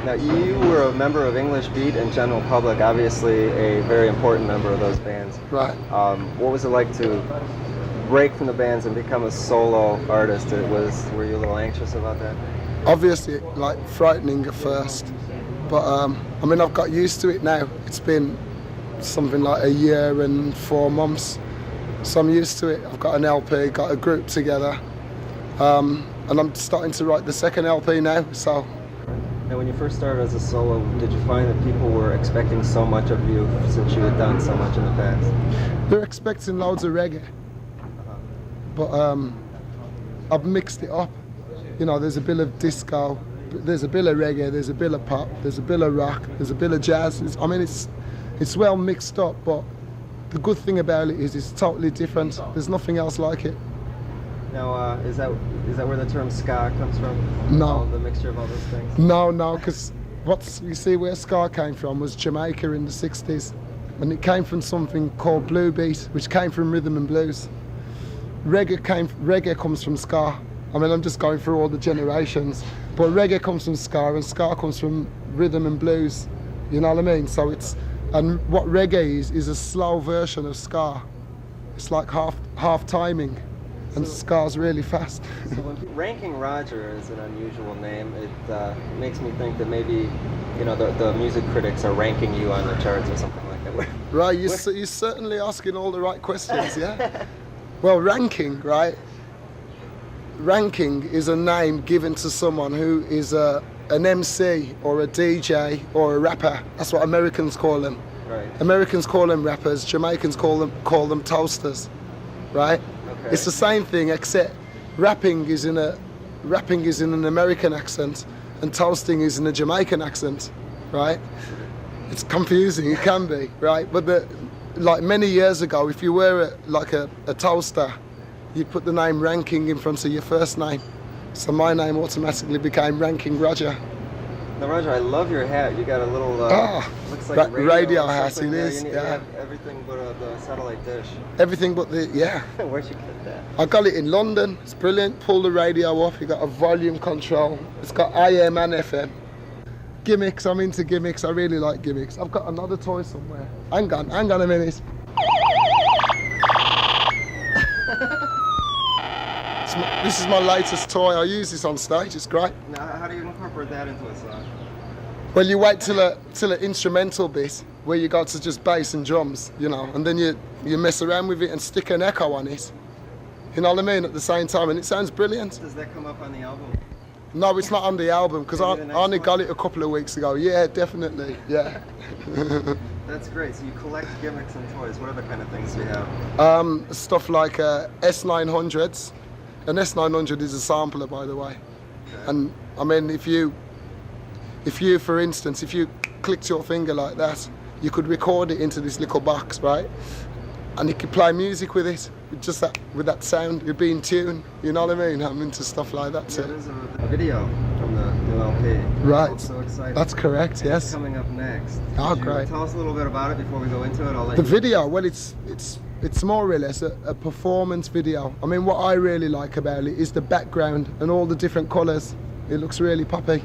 Now, you were a member of English Beat and General Public, obviously a very important member of those bands. Right. What was it like to break from the bands and become a solo artist? Were you a little anxious about that? Obviously, like, frightening at first, but I mean, I've got used to it now. It's been something like a year and 4 months, so I'm used to it. I've got an LP, got a group together, and I'm starting to write the second LP now, so. Now, when you first started as a solo, did you find that people were expecting so much of you since you had done so much in the past? They're expecting loads of reggae, but I've mixed it up. You know, there's a bit of disco, there's a bit of reggae, there's a bit of pop, there's a bit of rock, there's a bit of jazz. I mean, it's well mixed up, but the good thing about it is it's totally different. There's nothing else like it. Now, is that where the term ska comes from? No. The mixture of all those things? No, because you see where ska came from was Jamaica in the 60s. And it came from something called blue beat, which came from rhythm and blues. Reggae comes from ska. I mean, I'm just going through all the generations. But reggae comes from ska, and ska comes from rhythm and blues. You know what I mean? So and what reggae is a slow version of ska. It's like half timing. And ska's really fast. So when Ranking Roger is an unusual name, it makes me think that maybe, you know, the music critics are ranking you on the charts or something like that. Right, you're certainly asking all the right questions, yeah? Well, ranking, right? Ranking is a name given to someone who is an MC or a DJ or a rapper. That's what Americans call them. Right. Americans call them rappers, Jamaicans call them toasters, right? Okay. It's the same thing, except rapping is in an American accent and toasting is in a Jamaican accent, right? It's confusing, it can be, right? But like many years ago, if you were a toaster, you'd put the name Ranking in front of your first name. So my name automatically became Ranking Roger. Now, Roger, I love your hat. You got a little, looks like a radio hat, it is, You yeah. have everything but the satellite dish. Everything but yeah. Where'd you get that? I got it in London. It's brilliant. Pull the radio off. You got a volume control. It's got AM and FM. Gimmicks. I'm into gimmicks. I really like gimmicks. I've got another toy somewhere. Hang on a minute. This is my latest toy. I use this on stage. It's great. Now, how do you incorporate that into a song? Well, you wait till an instrumental bit where you go to just bass and drums, you know, and then you mess around with it and stick an echo on it. You know what I mean? At the same time, and it sounds brilliant. Does that come up on the album? No, it's not on the album because I only got it a couple of weeks ago. Yeah, definitely. Yeah. That's great. So you collect gimmicks and toys. What other kind of things do you have? Stuff like S900s. An S900 is a sampler, by the way. Okay. And I mean, if you, for instance, if you clicked your finger like that, you could record it into this little box, right? And you could play music with it, with that sound. You'd be in tune. You know what I mean? I'm into stuff like that too. Yeah, there's a video from the new LP. Right. I'm so excited. That's correct. Yes. It's coming up next. Oh, great. Tell us a little bit about it before we go into it. I'll let the video. Well, it's more or less a performance video. I mean, what I really like about it is the background and all the different colours. It looks really poppy.